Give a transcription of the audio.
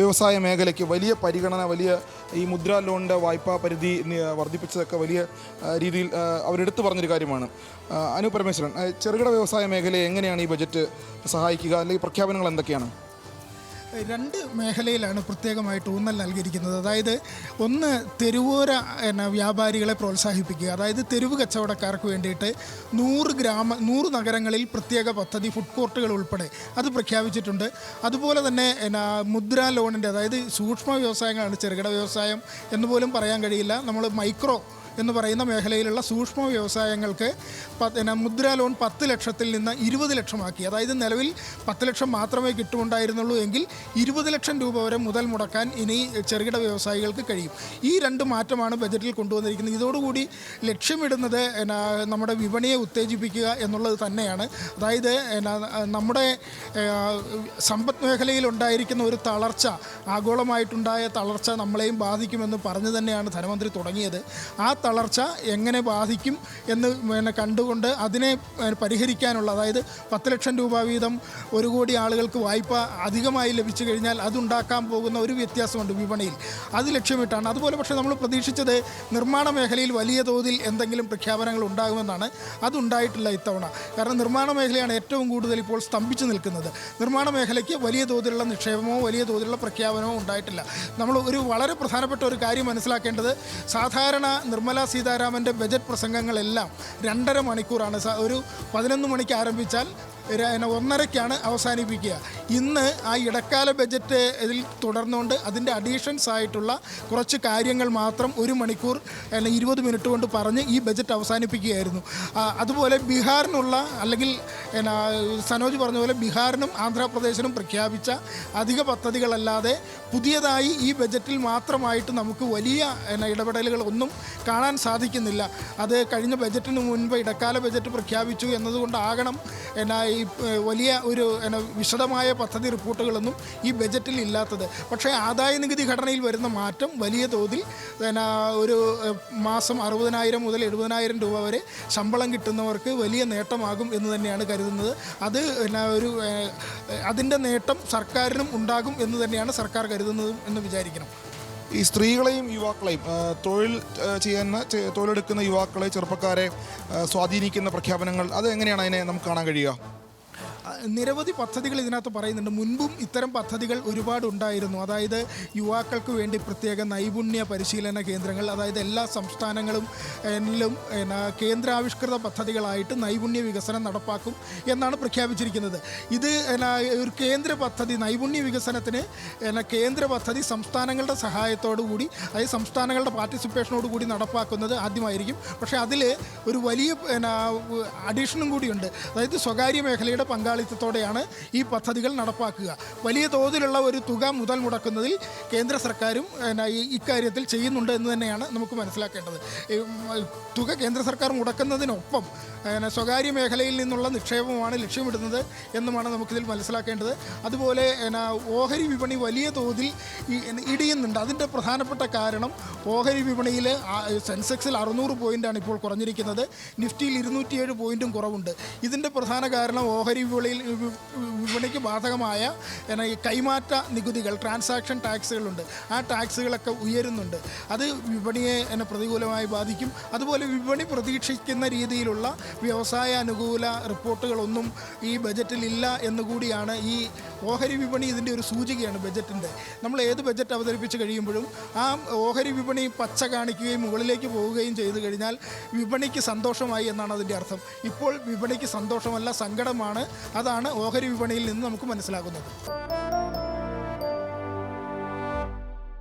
വ്യവസായ മേഖലയ്ക്ക് വലിയ പരിഗണന, വലിയ ഈ മുദ്രാ ലോണിൻ്റെ വായ്പാ പരിധി വർദ്ധിപ്പിച്ചതൊക്കെ വലിയ രീതിയിൽ അവരെടുത്തു പറഞ്ഞൊരു കാര്യമാണ്. അനു പരമേശ്വരൻ, ചെറുകിട വ്യവസായ മേഖലയെ എങ്ങനെയാണ് ഈ ബജറ്റ് സഹായിക്കുക, അല്ലെങ്കിൽ പ്രഖ്യാപനങ്ങൾ എന്തൊക്കെയാണ്? രണ്ട് മേഖലയിലാണ് പ്രത്യേകമായിട്ട് ഊന്നൽ നൽകിയിരിക്കുന്നത്. അതായത് ഒന്ന്, തെരുവോര വ്യാപാരികളെ പ്രോത്സാഹിപ്പിക്കുക. അതായത് തെരുവ് കച്ചവടക്കാർക്ക് വേണ്ടിയിട്ട് 100 നഗരങ്ങളിൽ പ്രത്യേക പദ്ധതി, ഫുഡ് കോർട്ടുകൾ ഉൾപ്പെടെ അത് പ്രഖ്യാപിച്ചിട്ടുണ്ട്. അതുപോലെ തന്നെ മുദ്രാ ലോണിൻ്റെ, അതായത് സൂക്ഷ്മ വ്യവസായങ്ങളാണ്, ചെറുകിട വ്യവസായം എന്ന് പോലും പറയാൻ കഴിയില്ല. നമ്മൾ മൈക്രോ എന്ന് പറയുന്ന മേഖലയിലുള്ള സൂക്ഷ്മ വ്യവസായങ്ങൾക്ക് മുദ്രാ ലോൺ 10 ലക്ഷത്തിൽ നിന്ന് 20 ലക്ഷമാക്കി. അതായത് നിലവിൽ 10 ലക്ഷം മാത്രമേ കിട്ടുമുണ്ടായിരുന്നുള്ളൂ എങ്കിൽ 20 ലക്ഷം രൂപ വരെ മുതൽ മുടക്കാൻ ഇനി ചെറുകിട വ്യവസായികൾക്ക് കഴിയും. ഈ രണ്ട് മാറ്റമാണ് ബജറ്റിൽ കൊണ്ടുവന്നിരിക്കുന്നത്. ഇതോടുകൂടി ലക്ഷ്യമിടുന്നത് നമ്മുടെ വിപണിയെ ഉത്തേജിപ്പിക്കുക എന്നുള്ളത് തന്നെയാണ്. അതായത് നമ്മുടെ സമ്പദ് മേഖലയിൽ ഉണ്ടായിരിക്കുന്ന ഒരു തളർച്ച, ആഗോളമായിട്ടുണ്ടായ തളർച്ച നമ്മളെയും ബാധിക്കുമെന്ന് പറഞ്ഞു തന്നെയാണ് ധനമന്ത്രി തുടങ്ങിയത്. ആ തളർച്ച എങ്ങനെ ബാധിക്കും എന്ന് കണ്ടുകൊണ്ട് അതിനെ പരിഹരിക്കാനുള്ള, അതായത് 10 ലക്ഷം രൂപ വീതം 1 കോടി ആളുകൾക്ക് വായ്പ അധികമായി ലഭിച്ചു കഴിഞ്ഞാൽ അതുണ്ടാക്കാൻ പോകുന്ന ഒരു വ്യത്യാസമുണ്ട് വിപണിയിൽ, അത് ലക്ഷ്യമിട്ടാണ്. അതുപോലെ പക്ഷേ നമ്മൾ പ്രതീക്ഷിച്ചത് നിർമ്മാണ മേഖലയിൽ വലിയ തോതിൽ എന്തെങ്കിലും പ്രഖ്യാപനങ്ങൾ ഉണ്ടാകുമെന്നാണ്. അതുണ്ടായിട്ടില്ല ഇത്തവണ. കാരണം നിർമ്മാണ മേഖലയാണ് ഏറ്റവും കൂടുതൽ ഇപ്പോൾ സ്തംഭിച്ചു നിൽക്കുന്നത്. നിർമ്മാണ മേഖലയ്ക്ക് വലിയ തോതിലുള്ള നിക്ഷേപമോ വലിയ തോതിലുള്ള പ്രഖ്യാപനമോ ഉണ്ടായിട്ടില്ല. നമ്മൾ വളരെ പ്രധാനപ്പെട്ട ഒരു കാര്യം മനസ്സിലാക്കേണ്ടത്, സാധാരണ നിർമ്മലാ സീതാരാമൻ്റെ ബജറ്റ് പ്രസംഗങ്ങളെല്ലാം 2.5 മണിക്കൂറാണ്. ഒരു 11 മണിക്ക് ആരംഭിച്ചാൽ 1:30ക്കാണ് അവസാനിപ്പിക്കുക. ഇന്ന് ആ ഇടക്കാല ബജറ്റ് ഇതിൽ തുടർന്നുകൊണ്ട് അതിൻ്റെ അഡീഷൻസ് ആയിട്ടുള്ള കുറച്ച് കാര്യങ്ങൾ മാത്രം 1 മണിക്കൂർ 20 മിനിറ്റ് കൊണ്ട് പറഞ്ഞ് ഈ ബജറ്റ് അവസാനിപ്പിക്കുകയായിരുന്നു. അതുപോലെ ബീഹാറിനുള്ള, അല്ലെങ്കിൽ സനോജ് പറഞ്ഞ പോലെ ബീഹാറിനും ആന്ധ്രാപ്രദേശിനും പ്രഖ്യാപിച്ച അധിക പദ്ധതികളല്ലാതെ പുതിയതായി ഈ ബജറ്റിൽ മാത്രമായിട്ട് നമുക്ക് വലിയ ഇടപെടലുകൾ ഒന്നും കാണാൻ സാധിക്കുന്നില്ല. അത് കഴിഞ്ഞ ബജറ്റിന് മുൻപ് ഇടക്കാല ബജറ്റ് പ്രഖ്യാപിച്ചു എന്നതുകൊണ്ടാകണം ഈ വലിയ ഒരു വിശദമായ പദ്ധതി റിപ്പോർട്ടുകളൊന്നും ഈ ബജറ്റിൽ ഇല്ലാത്തത്. പക്ഷേ ആദായ നികുതി ഘടനയിൽ വരുന്ന മാറ്റം വലിയ തോതിൽ ഒരു മാസം 60,000 മുതൽ 70,000 രൂപ വരെ ശമ്പളം കിട്ടുന്നവർക്ക് വലിയ നേട്ടമാകും എന്ന് തന്നെയാണ് കരുതുന്നത്. അത് അതിൻ്റെ നേട്ടം സർക്കാരിനും ഉണ്ടാകും എന്ന് തന്നെയാണ് സർക്കാർ കരുതുന്നതും എന്ന് വിചാരിക്കണം. ഈ സ്ത്രീകളെയും യുവാക്കളെയും തൊഴിലെടുക്കുന്ന യുവാക്കളെ, ചെറുപ്പക്കാരെ സ്വാധീനിക്കുന്ന പ്രഖ്യാപനങ്ങൾ, അത് എങ്ങനെയാണ് അതിനെ നമുക്ക് കാണാൻ കഴിയുക? നിരവധി പദ്ധതികൾ ഇതിനകത്ത് പറയുന്നുണ്ട്. മുൻപും ഇത്തരം പദ്ധതികൾ ഒരുപാട് ഉണ്ടായിരുന്നു. അതായത് യുവാക്കൾക്ക് വേണ്ടി പ്രത്യേക നൈപുണ്യ പരിശീലന കേന്ദ്രങ്ങൾ, അതായത് എല്ലാ സംസ്ഥാനങ്ങളും കേന്ദ്രാവിഷ്കൃത പദ്ധതികളായിട്ട് നൈപുണ്യ വികസനം നടപ്പാക്കും എന്നാണ് പ്രഖ്യാപിച്ചിരിക്കുന്നത്. ഇത് ഒരു കേന്ദ്ര പദ്ധതി, നൈപുണ്യ വികസനത്തിന് കേന്ദ്ര പദ്ധതി സംസ്ഥാനങ്ങളുടെ സഹായത്തോടു കൂടി, അതായത് സംസ്ഥാനങ്ങളുടെ പാർട്ടിസിപ്പേഷനോട് കൂടി നടപ്പാക്കുന്നത് ആദ്യമായിരിക്കും. പക്ഷേ അതിൽ ഒരു വലിയ അഡീഷനും കൂടിയുണ്ട്. അതായത് സ്വകാര്യ മേഖലയുടെ പങ്കാളിത്തത്തോടെയാണ് ഈ പദ്ധതികൾ നടപ്പാക്കുക. വലിയ തോതിലുള്ള ഒരു തുക മുതൽ മുടക്കുന്നതിൽ കേന്ദ്ര സർക്കാരും ഇക്കാര്യത്തിൽ ചെയ്യുന്നുണ്ട് എന്ന് തന്നെയാണ് നമുക്ക് മനസ്സിലാക്കേണ്ടത്. തുക കേന്ദ്ര സർക്കാർ മുടക്കുന്നതിനൊപ്പം സ്വകാര്യ മേഖലയിൽ നിന്നുള്ള നിക്ഷേപമാണ് ലക്ഷ്യമിടുന്നത് എന്നുമാണ് നമുക്കിതിൽ മനസ്സിലാക്കേണ്ടത്. അതുപോലെ ഓഹരി വിപണി വലിയ തോതിൽ ഇടിയുന്നുണ്ട്. അതിൻ്റെ പ്രധാനപ്പെട്ട കാരണം ഓഹരി വിപണിയിൽ സെൻസെക്സിൽ 600 പോയിൻ്റാണ് ഇപ്പോൾ കുറഞ്ഞിരിക്കുന്നത്. നിഫ്റ്റിയിൽ 207 പോയിൻറ്റും കുറവുണ്ട്. ഇതിൻ്റെ പ്രധാന കാരണം ഓഹരി വിപണിക്ക് ബാധകമായ കൈമാറ്റ നികുതികൾ, ട്രാൻസാക്ഷൻ ടാക്സുകളുണ്ട്. ആ ടാക്സുകളൊക്കെ ഉയരുന്നുണ്ട്. അത് വിപണിയെ പ്രതികൂലമായി ബാധിക്കും. അതുപോലെ വിപണി പ്രതീക്ഷിക്കുന്ന രീതിയിലുള്ള വ്യവസായ അനുകൂല റിപ്പോർട്ടുകളൊന്നും ഈ ബജറ്റിൽ ഇല്ല എന്നുകൂടിയാണ്. ഈ ഓഹരി വിപണി ഇതിൻ്റെ ഒരു സൂചികയാണ് ബജറ്റിൻ്റെ. നമ്മൾ ഏത് ബജറ്റ് അവതരിപ്പിച്ച് കഴിയുമ്പോഴും ആ ഓഹരി വിപണി പച്ച കാണിക്കുകയും മുകളിലേക്ക് പോവുകയും ചെയ്തു കഴിഞ്ഞാൽ വിപണിക്ക് സന്തോഷമായി എന്നാണ് അതിൻ്റെ അർത്ഥം. ഇപ്പോൾ വിപണിക്ക് സന്തോഷമല്ല, സങ്കടമാണ്. അതാണ് ഓഹരി വിപണിയിൽ നിന്ന് നമുക്ക് മനസ്സിലാകുന്നത്.